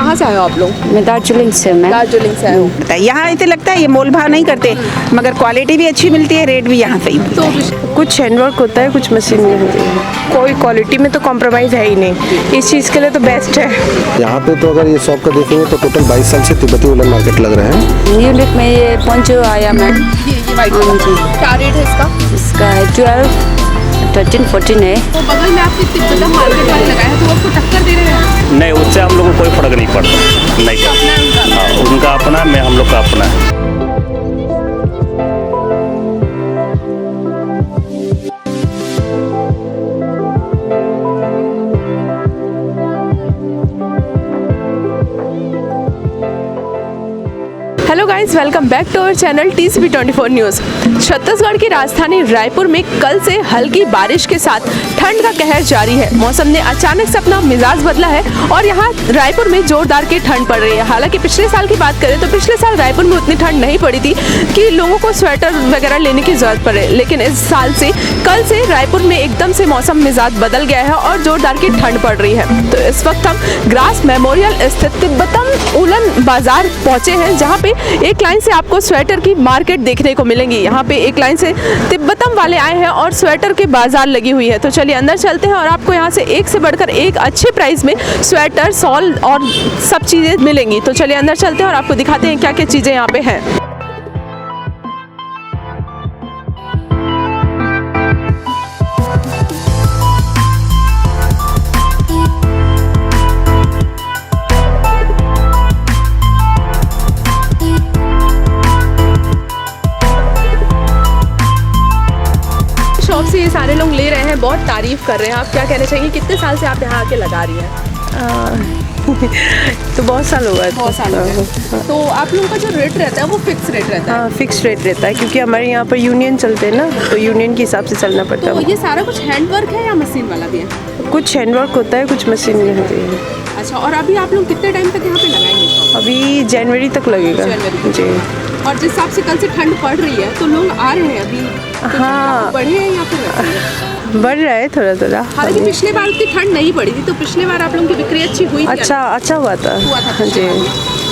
कहाँ से आए हो आप लोग? मैं दार्जिलिंग से हूँ मैम। दार्जिलिंग से आए हो। यहाँ ऐसे लगता है ये मोल भाव नहीं करते, मगर क्वालिटी भी अच्छी मिलती है, रेट भी यहाँ सही मिलता है। कुछ हैंडवर्क होता है, कुछ मशीन में होती है। कोई क्वालिटी में तो कॉम्प्रोमाइज़ है ही नहीं, इस चीज़ के लिए तो बेस्ट है। यहाँ पे तो अगर ये शॉप का देखेंगे तो टोटल 22 साल से तिब्बती वुलन मार्केट लग रहे हैं। यूनिट में ये पोंचो आया मैम। ये वाइट हाँ जी। क्या रेट है इसका? इसका है 12, 13, 14 है। तो बगल में आपके तिब्बतम मार्केट वाले लगाए हैं तो वो आपको टक्कर दे रहे हैं? नहीं, उससे हम लोग को कोई फर्क नहीं पड़ता। नहीं, अपना है उनका? हाँ, उनका अपना, मैं हम लोग का अपना है। Hello guys, welcome back to our channel TCP 24 news. Chhattisgarh की राजधानी रायपुर में कल से हल्की बारिश के साथ ठंड का कहर जारी है। मौसम ने अचानक से अपना मिजाज बदला है और यहाँ रायपुर में जोरदार की ठंड पड़ रही है। हालांकि पिछले साल की बात करें तो पिछले साल रायपुर में उतनी ठंड नहीं पड़ी थी कि लोगों को स्वेटर वगैरह लेने की जरूरत पड़े, लेकिन इस साल से कल से रायपुर में एकदम से मौसम मिजाज बदल गया है और जोरदार की ठंड पड़ रही है। तो इस वक्त हम ग्रास मेमोरियल स्थित तिब्बतम उलन बाजार पहुंचे हैं, जहाँ पे एक लाइन से आपको स्वेटर की मार्केट देखने को मिलेंगी। यहाँ पे एक लाइन से तिब्बतम वाले आए हैं और स्वेटर के बाजार लगी हुई है। तो चलिए अंदर चलते हैं और आपको यहाँ से एक से बढ़कर एक अच्छे प्राइस में स्वेटर, शॉल और सब चीज़ें मिलेंगी। तो चलिए अंदर चलते हैं और आपको दिखाते हैं क्या क्या चीज़ें यहाँ पे हैं। शॉप से ये सारे लोग ले रहे हैं, बहुत तारीफ कर रहे हैं। आप क्या कहना चाहिए, कितने साल से आप यहाँ आके लगा रही हैं? तो बहुत साल हुआ है। बहुत साल हो गए। तो आप लोगों का जो रेट रहता है वो फिक्स रेट रहता है? हाँ, फिक्स रेट रहता है क्योंकि हमारे यहाँ पर यूनियन चलते हैं ना, तो यूनियन के हिसाब से चलना पड़ता तो है। ये सारा कुछ हैंडवर्क है या मशीन वाला भी है? कुछ हैंडवर्क होता है, कुछ मशीन में होती है। अच्छा, और अभी आप लोग कितने टाइम तक यहाँ पे लगाएंगे शॉप? अभी जनवरी तक लगेगा जनवरी। जी। और जिस हिसाब से कल से ठंड पड़ रही है तो लोग आ रहे हैं अभी? तो हाँ। बढ़े हैं या फिर वैसे ही है? बढ़ रहा है थोड़ा थोड़ा। हालांकि पिछले बार उतनी ठंड नहीं पड़ी थी, तो पिछले बार आप लोगों की बिक्री अच्छी हुई थी? अच्छा हुआ था। हुआ था जी।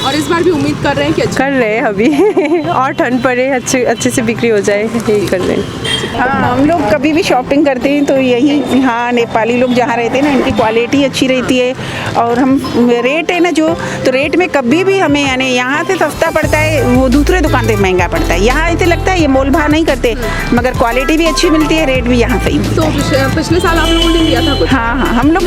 और इस बार भी उम्मीद कर रहे हैं कि अच्छा? कर रहे हैं अभी और ठंड पड़े, अच्छे से बिक्री हो जाए, यही कर रहे हैं। हाँ, हम लोग कभी भी शॉपिंग करते हैं तो यही, हाँ, नेपाली लोग जहाँ रहते हैं ना, इनकी क्वालिटी अच्छी रहती है और हम रेट है ना जो, तो रेट में कभी भी हमें यानी यहाँ से सस्ता पड़ता है, वो दूसरे दुकान से महंगा पड़ता है। यहाँ ऐसे लगता है ये मोल भाव नहीं करते, मगर क्वालिटी भी अच्छी मिलती है, रेट भी यहाँ सही मिलता है। तो पिछले साल आप लोगों ने लिया था कुछ? हाँ, हम लोग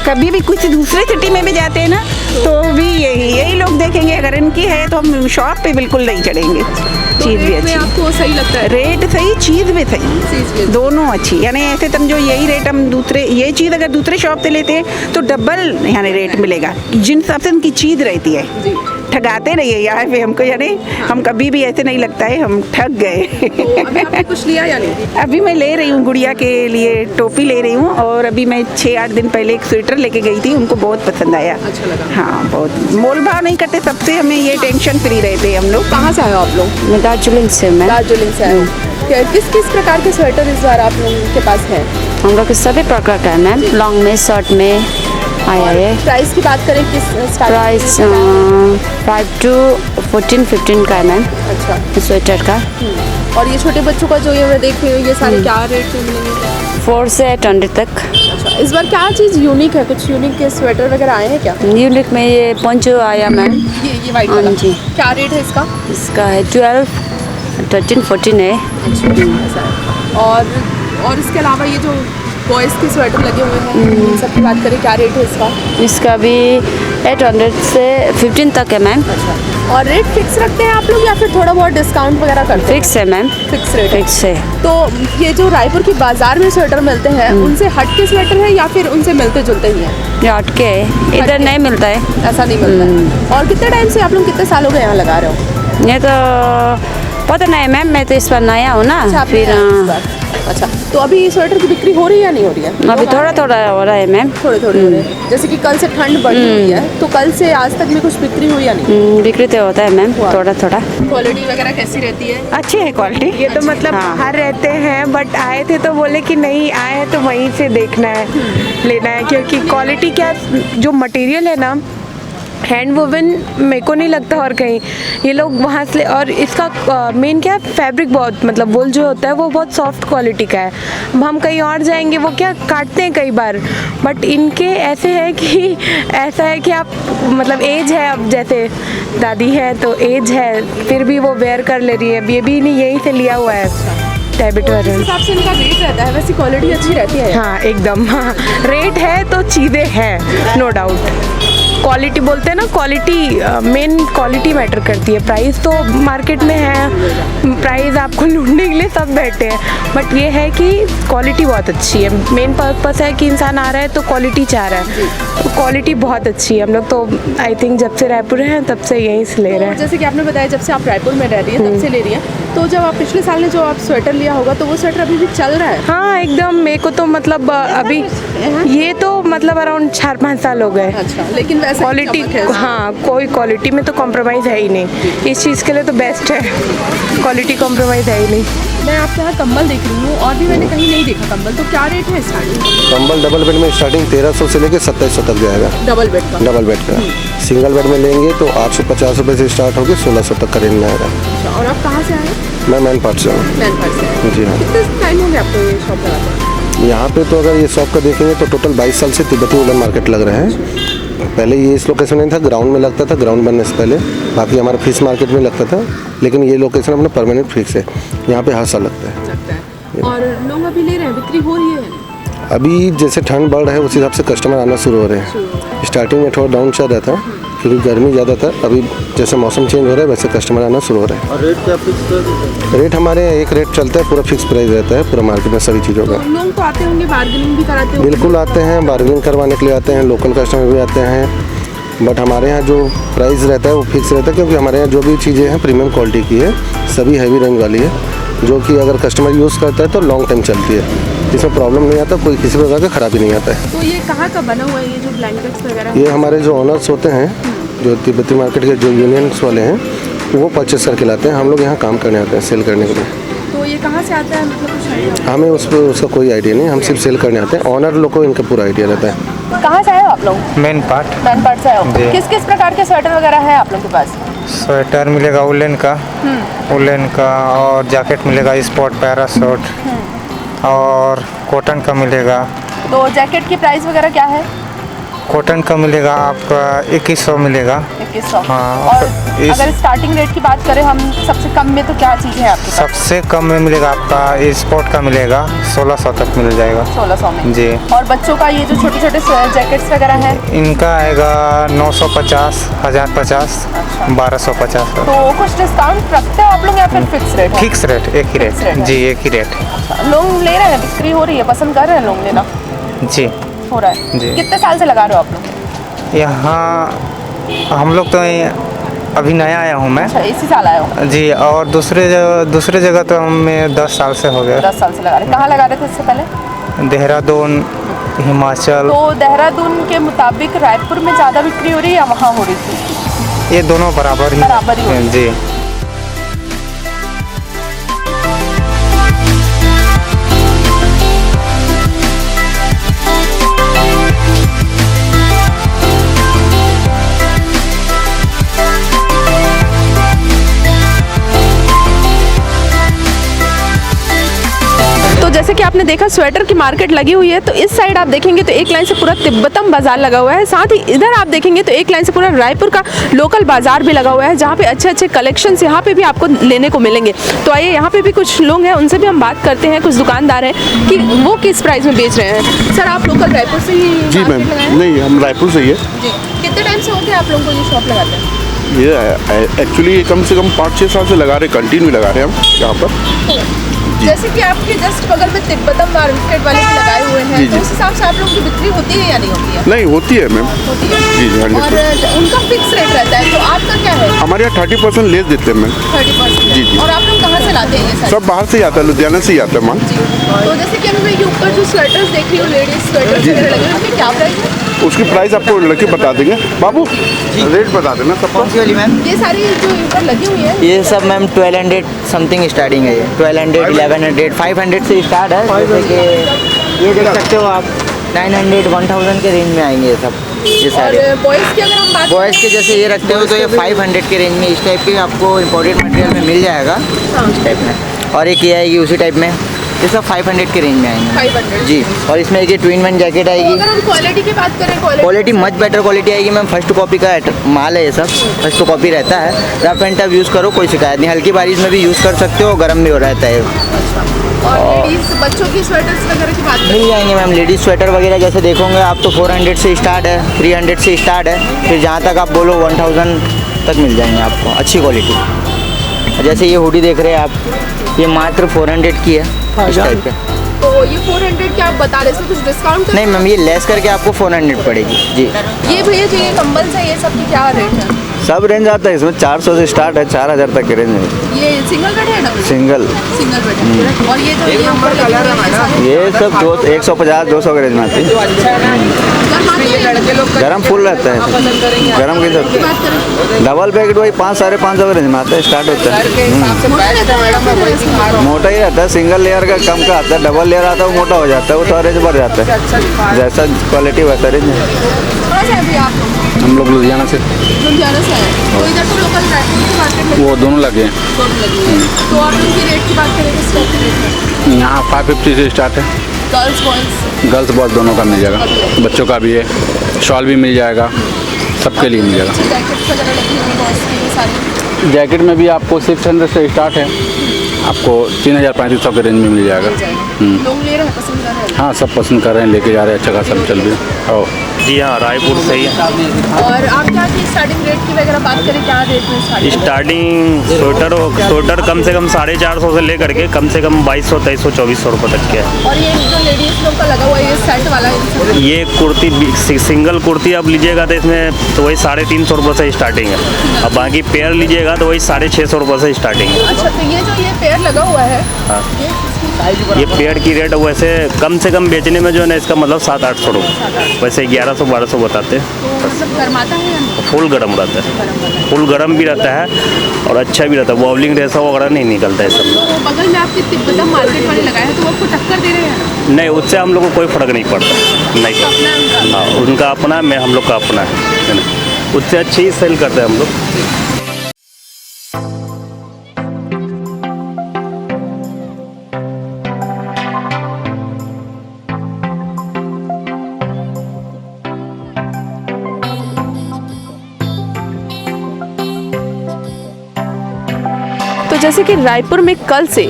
कभी भी कुछ दूसरे सिटी में भी जाते हैं ना, तो भी यही लोग देखेंगे, अगर इनकी है तो हम शॉप पे बिल्कुल नहीं चढ़ेंगे। तो चीज़ भी रेट में अच्छी, आपको सही लगता है? रेट सही, चीज़ भी चीज़ सही, भी। दोनों अच्छी। यानी ऐसे तुम जो यही रेट हम दूसरे, ये चीज़ अगर दूसरे शॉप से लेते हैं तो डबल यानी रेट मिलेगा, जिन हिसाब से उनकी चीज़ रहती है। जी। ठगाते नहीं है यहाँ पे हमको, यानी हम कभी भी ऐसे नहीं लगता है हम ठग गए। तो अभी आपने कुछ लिया या नहीं? अभी मैं ले रही हूँ गुड़िया के लिए टोपी ले रही हूँ, और अभी मैं 6-8 दिन पहले एक स्वेटर लेके गई थी, उनको बहुत पसंद आया। अच्छा लगा? हाँ, बहुत मोल भाव नहीं करते, सबसे हमें ये टेंशन फ्री रहते हैं हम लोग। कहाँ से आए हो आप लोग? मैं दार्जिलिंग से हूँ मैम। दार्जिलिंग से आए हो। किस किस प्रकार के स्वेटर इस बार आप लोगों के पास है? हम लोग के सभी प्रकार का है मैम, लॉन्ग में, शॉर्ट में आया है। प्राइस की बात करें किस प्राइस 5 to 14-15 का है मैम। अच्छा। स्वेटर का। और ये छोटे बच्चों का जो ये मैं देख रही हूँ, ये सारे क्या रेट में मिलेंगे? 4 से 800 तक। अच्छा, इस बार क्या चीज़ यूनिक है? कुछ यूनिक के स्वेटर वगैरह आए हैं क्या? यूनिक में ये पोंचो आया मैम। ये वाइट हाँ वाला जी। क्या रेट है इसका? इसका है 12, 13, 14 है। ऐसा है। और इसके अलावा ये जो बॉयज़ के स्वेटर लगे हुए हैं, इन सब की बात करें, क्या रेट है इसका? इसका भी 800 से 15 तक है मैम। अच्छा। और रेट फिक्स रखते हैं आप लोग या फिर थोड़ा बहुत डिस्काउंट वगैरह करते हैं? फिक्स है मैम। फिक्स रेट है। फिक्स है। तो ये जो रायपुर की बाजार में स्वेटर मिलते हैं, उनसे हट के स्वेटर है या फिर उनसे मिलते जुलते ही हैं? ये हट के इधर नहीं मिलता है, ऐसा नहीं मिलता है। और कितने टाइम से आप लोग, कितने साल हो गए यहाँ लगा रहे हो? ये तो पता नहीं मैम, मैं तो इस बार नया हूँ ना। अच्छा, फिर अच्छा, तो अभी स्वेटर की बिक्री हो रही है या नहीं हो रही है? अभी थोड़ा थोड़ा हो रहा है मैम। थोड़े थोड़े हो रहे हैं। जैसे कि कल से ठंड बढ़ी हुई है, तो कल से आज तक में कुछ बिक्री हुई या नहीं? बिक्री तो होता है मैम, थोड़ा थोड़ा। क्वालिटी वगैरह कैसी रहती है? अच्छी है क्वालिटी। ये तो मतलब बाहर रहते हैं, बट आए थे तो बोले कि नहीं, आए हैं तो वहीं से देखना है, लेना है, क्योंकि क्वालिटी क्या, जो मटेरियल है ना हैंड वोवन मेरे को नहीं लगता और कहीं ये लोग वहाँ से। और इसका मेन क्या है, फैब्रिक बहुत मतलब वूल जो होता है वो बहुत सॉफ्ट क्वालिटी का है। अब हम कहीं और जाएंगे वो क्या काटते हैं कई बार, बट इनके ऐसे है कि ऐसा है कि आप मतलब एज है, अब जैसे दादी है तो एज है फिर भी वो वेयर कर ले रही है। अब ये भी नहीं यहीं से लिया हुआ है टैबिट जिस वेरिएंट। हिसाब से इनका रेट रहता है वैसे क्वालिटी अच्छी रहती है। हाँ एकदम, हाँ रेट है तो चीज़ें हैं, नो डाउट। क्वालिटी बोलते हैं ना, क्वालिटी मेन क्वालिटी मैटर करती है। प्राइस तो मार्केट में है, प्राइस आपको लूटने के लिए सब बैठे हैं, बट ये है कि क्वालिटी बहुत अच्छी है। मेन पर्पस है कि इंसान आ रहा है तो क्वालिटी चाह रहा है, तो क्वालिटी बहुत अच्छी है। हम लोग तो आई थिंक जब से रायपुर हैं तब से यहीं से ले रहे तो हैं। जैसे कि आपने बताया जब से आप रायपुर में रह रही हैं तब से ले रही हैं, तो जब आप पिछले साल ने जो आप स्वेटर लिया होगा तो वो स्वेटर अभी भी चल रहा है? हाँ एकदम, मेरे को तो मतलब अभी ये तो मतलब अराउंड 4-5 साल हो गए। अच्छा, लेकिन वैसे क्वालिटी, हाँ कोई क्वालिटी में तो कॉम्प्रोमाइज़ है ही नहीं। इस चीज़ के लिए तो बेस्ट है, क्वालिटी कॉम्प्रोमाइज़ है ही नहीं। मैं आपके यहाँ कंबल देख रही हूँ और भी मैंने कहीं नहीं देखा कंबल, तो क्या रेट है स्टार्टिंग? कंबल डबल बेड में स्टार्टिंग 1300 से लेकर 2700 तक जाएगा। डबल बेड का? डबल बेड का। सिंगल बेड में लेंगे तो 850 रुपये से स्टार्ट होकर 1600 तक का रेंज में आएगा। अच्छा, और आप कहाँ से आए? मैं मैनपाट से हूँ। मैनपाट से। जी हाँ। कितने टाइम हो गया आपको ये शॉप लगाते? यहाँ पे तो अगर ये शॉप का देखेंगे तो टोटल 22 साल से तिब्बती वुलन मार्केट लग रहे हैं। पहले ये इस लोकेशन में था, ग्राउंड में लगता था, ग्राउंड बनने से पहले। बाकी हमारा फिश मार्केट में लगता था, लेकिन ये लोकेशन अपना परमानेंट फिक्स है, यहाँ पे हर साल लगता है। और लोग अभी ले रहे हैं, बिक्री हो रही है? अभी जैसे ठंड बढ़ रहा है उस हिसाब से कस्टमर आना शुरू हो रहे हैं। स्टार्टिंग में थोड़ा डाउन चल रहा था क्योंकि गर्मी ज़्यादा था। अभी जैसे मौसम चेंज हो रहा है वैसे कस्टमर आना शुरू हो रहा है। और रेट क्या फिक्स? रेट हमारे एक रेट चलता है, पूरा फिक्स प्राइस रहता है पूरा मार्केट में सभी चीज़ों का। तो लोग तो आते होंगे, बार्गेनिंग भी कराते होंगे? बिल्कुल आते हैं, बार्गेनिंग करवाने के लिए आते हैं, लोकल कस्टमर भी आते हैं। बट हमारे यहाँ जो प्राइस रहता है वो फिक्स रहता है क्योंकि हमारे यहाँ जो भी चीज़ें हैं प्रीमियम क्वालिटी की है, सभी हैवी रेंज वाली है, जो कि अगर कस्टमर यूज़ करता है तो लॉन्ग टाइम चलती है। इसमें प्रॉब्लम नहीं आता, कोई किसी प्रकार का खराबी नहीं आता है। तो ये कहाँ का बना हुआ है ये जो ब्लैंकेट्स वगैरह? ये हमारे जो ओनर्स होते हैं, जो तिब्बती मार्केट के जो यूनियंस वाले हैं, वो परचेस करके लाते हैं। हम लोग यहाँ काम करने आते हैं, सेल करने के लिए। तो ये कहाँ से आता है, मतलब कुछ आइडिया? हमें उस पर उसका कोई आइडिया नहीं, हम सिर्फ सेल करने आते हैं। ऑनर लोग को इनका पूरा आइडिया रहता है। कहाँ से आए हो आप लोग? मैनपाट। मैनपाट से आए हो? जी। किस किस प्रकार के स्वेटर वगैरह है आप लोग के पास? स्वेटर मिलेगा उलन का, और जैकेट मिलेगा स्पोर्ट पैराशूट, और कॉटन का मिलेगा। तो जैकेट की प्राइस वगैरह क्या है? कॉटन का मिलेगा आपका 2100 मिलेगा। 2100। हाँ, और इस- अगर स्टार्टिंग रेट की बात करें हम, सबसे कम में तो क्या चीज़ है आपके पास? सबसे कम में मिलेगा आपका स्पोर्ट का मिलेगा 1600 तक मिल जाएगा। 1600 में? जी। और बच्चों का ये जो छोटे छोटे जैकेट्स वगैरह हैं? इनका आएगा 950, 1050, 1250 का। तो कुछ डिस्काउंट रखते हो आप लोग या फिर फिक्स रेट है? फिक्स रेट, एक ही Fix rate रेट। है। जी, एक ही रेट। लोग ले रहे हैं, बिक्री हो रही है, पसंद कर रहे हैं लोग लेना? जी। हो रहा है। जी। कितने साल से लगा रहे हो आप लोग? यहाँ हम लोग तो अभी नया आया हूँ मैं। अच्छा, इसी साल आए हो? जी, और दूसरे जगह तो हमें 10 साल से हो गया। 10 साल से लगा रहे। कहाँ लगा रहे थे इससे पहले? देहरादून, हिमाचल। तो देहरादून के मुताबिक रायपुर में ज़्यादा बिक्री हो रही है या वहाँ हो रही थी? ये दोनों बराबर ही हो रही। जी। तो जैसे कि आपने देखा स्वेटर की मार्केट लगी हुई है, तो इस साइड आप देखेंगे तो एक लाइन से पूरा तिब्बतम बाजार लगा हुआ है। साथ ही इधर आप देखेंगे तो एक लाइन से पूरा रायपुर का लोकल बाजार भी लगा हुआ है, जहाँ पे अच्छे अच्छे कलेक्शंस यहाँ पे भी आपको लेने को मिलेंगे। तो आइए, यहाँ पे भी कुछ लोग हैं, उनसे भी हम बात करते हैं, कुछ दुकानदार हैं कि वो किस प्राइस में बेच रहे हैं। सर, आप लोकल रायपुर से ही जी मैम, मार्केट लगाए हैं? नहीं हम रायपुर से ही है। जी। कितने टाइम से हो गया आप लोगों को ये शॉप लगाते हैं? ये एक्चुअली कम से कम 5-6 साल से लगा रहे, कंटिन्यू लगा रहे हैं हम यहाँ पर। जैसे कि आपके जस्ट बगल में तिब्बतम मार्केट वाले भी लगाए हुए हैं, जी, तो जी। उस हिसाब से आप लोगों की बिक्री होती है या नहीं होती है? नहीं होती है मैम, होती है। जी जी, 100%। और उनका फिक्स रेट रहता है, तो आपका क्या है? हमारे यहाँ 30% लेस देते हैं मैम। 30%। जी, जी। और आप लोग कहाँ से लाते हैं ये सारे? सब बाहर से ही आता है, लुधियाना से ही आता है माल। तो जैसे कि मैं ये ऊपर जो स्वेटर्स देख रही हूँ, लेडीज स्वेटर्स जी, वगैरह लगे हैं, उनकी क्या प्राइस है? उसकी प्राइस आपको लड़के बता देंगे। बाबू रेट बता देना सबको। ये सारी जो ऊपर लगी हुई है, ये सब मैम 1200 समथिंग स्टार्टिंग है। ये 1200, 1100, 500 से स्टार्ट है। जैसे कि ये देख सकते हो आप, 900, 1000 के रेंज में आएंगे ये सब। ये सारे और बॉयज़ की अगर हम बात बॉयज़ के जैसे ये रखते हो तो ये 500 के रेंज में इस टाइप के आपको इम्पोर्टेड मटेरियल में मिल जाएगा इस टाइप में। और एक ये आएगी उसी टाइप में, ये सब 500 के रेंज में आएंगे 500 जी। और इसमें एक ये ट्विन वन जैकेट तो आएगी। अगर हम क्वालिटी की बात करें, क्वालिटी मच बेटर क्वालिटी आएगी मैम। फर्स्ट कॉपी का माल है ये सब, फर्स्ट कॉपी रहता है। रफ एंड टफ यूज़ करो, कोई शिकायत नहीं। हल्की बारिश में भी यूज़ कर सकते हो, गर्म भी हो रहता है। और लेडीज़ बच्चों की स्वेटर्स वगैरह की बात मिल जाएंगे मैम। लेडीज़ स्वेटर वगैरह जैसे देखोगे आप तो 400 से स्टार्ट है, 300 से स्टार्ट है, फिर जहाँ तक आप बोलो 1000 तक मिल जाएंगे आपको अच्छी क्वालिटी। जैसे ये हुडी देख रहे हैं आप, ये मात्र 400 की है इस टाइप के। तो ये 400 क्या आप बता रहे हैं, इसमें कुछ डिस्काउंट? नहीं मैम, ये लेस करके आपको 400 पड़ेगी जी। ये भैया जो ये कंबल्स है, ये सब की क्या रेट है? सब रेंज आता है इसमें, 400 से स्टार्ट है, 4000 तक के रेंज है। ये सिंगल बेड है डबल? सिंगल बेड है। और ये जो ये ऊपर लगे हुए हैं सारे? ये सब 150-200 के रेंज में आती है। गरम फुल रहता है, गरम की की बात करें डबल पैकेट वही 500-550 के रेंज में आता है, स्टार्ट होता है। मोटा ही रहता है, सिंगल लेयर का कम का आता है, डबल लेयर आता है वो मोटा हो जाता है, वो तो रेंज बढ़ जाता है। जैसा क्वालिटी वैसा रेंज है। थोड़ा सा अभी आप हम लोग लुधियाना से, लुधियाना से आए, तो इधर तो लोकल रायपुर की मार्केट में वो दोनों लगे हैं। दोनों लगी हुई है। तो आप इनकी रेट की बात करें, किस टाइप के रेट है? यहाँ 550 से स्टार्ट है। गर्ल्स बॉयज़ गर्ल्स बॉयज़ दोनों का मिल जाएगा, बच्चों का भी है, शॉल भी मिल जाएगा, सबके लिए मिल जाएगा। जैकेट्स वगैरह लगी हुई हैं बॉयज़ की सारी? जैकेट में भी आपको 600 से स्टार्ट है, आपको 3500 के रेंज में मिल जाएगा। लोग ले रहे हैं, पसंद कर रहे हैं? हाँ, सब पसंद कर रहे हैं, लेके जा रहे हैं, अच्छा खासा चल भी है। जी हाँ, रायपुर से ही है। और आप क्या की स्टार्टिंग रेट की वगैरह बात करें, क्या रेट में स्टार्टिंग स्वेटर कम से कम 450 से लेकर के कम 2200, 2300, 2400 रुपये तक के है। और ये जो लेडीज़ लोग का लगा हुआ है ये सेट वाला है, ये कुर्ती सिंगल कुर्ती आप लीजिएगा तो इसमें तो वही 350 रुपये से स्टार्टिंग है। अब बाकी पेयर लीजिएगा तो वही 650 रुपये से स्टार्टिंग है। अच्छा, तो ये जो ये पेयर लगा हुआ है, हाँ, ये पेड़ की रेट वैसे कम से कम बेचने में जो है ना, इसका मतलब 700-800 रुपये, वैसे 1100-1200 बताते हैं। तो मतलब गर्माता है या नहीं? फुल गर्म रहता है, फुल गर्म भी रहता है और अच्छा भी रहता है, वॉवलिंग रेसा वगैरह नहीं निकलता है सब। तो बगल में आपके तिब्बतम मार्केट वाले लगाए हैं, तो वो आपको टक्कर दे रहे हैं? नहीं, उससे हम लोग को कोई फ़र्क नहीं पड़ता। नहीं, हाँ, उनका अपना है, हम लोग का अपना है ना, उससे अच्छी ही सेल करते हैं हम लोग। तो जैसे कि रायपुर में कल से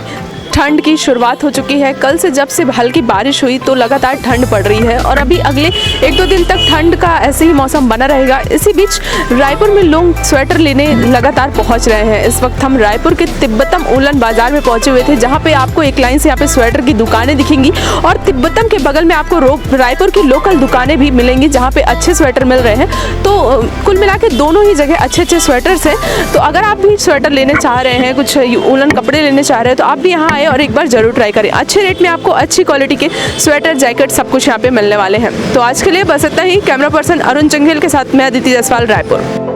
ठंड की शुरुआत हो चुकी है। कल से जब से हल्की बारिश हुई तो लगातार ठंड पड़ रही है और अभी अगले 1-2 दिन तक ठंड का ऐसे ही मौसम बना रहेगा। इसी बीच रायपुर में लोग स्वेटर लेने लगातार पहुंच रहे हैं। इस वक्त हम रायपुर के तिब्बतम उलन बाजार में पहुंचे हुए थे, जहां पे आपको एक लाइन से यहाँ पे स्वेटर की दुकानें दिखेंगी और तिब्बतम के बगल में आपको रायपुर की लोकल दुकानें भी मिलेंगी जहाँ पे अच्छे स्वेटर मिल रहे हैं। तो कुल मिला के दोनों ही जगह अच्छे स्वेटर्स हैं। तो अगर आप भी स्वेटर लेने चाह रहे हैं, कुछ उलन कपड़े लेने चाह रहे हैं, तो आप भी यहाँ आए और एक बार जरूर ट्राई करें। अच्छे रेट में आपको अच्छी क्वालिटी के स्वेटर, जैकेट सब कुछ यहाँ पे मिलने वाले हैं। तो आज के लिए बस इतना ही। कैमरा पर्सन अरुण चंघेल के साथ मैं अदिति जायसवाल, रायपुर।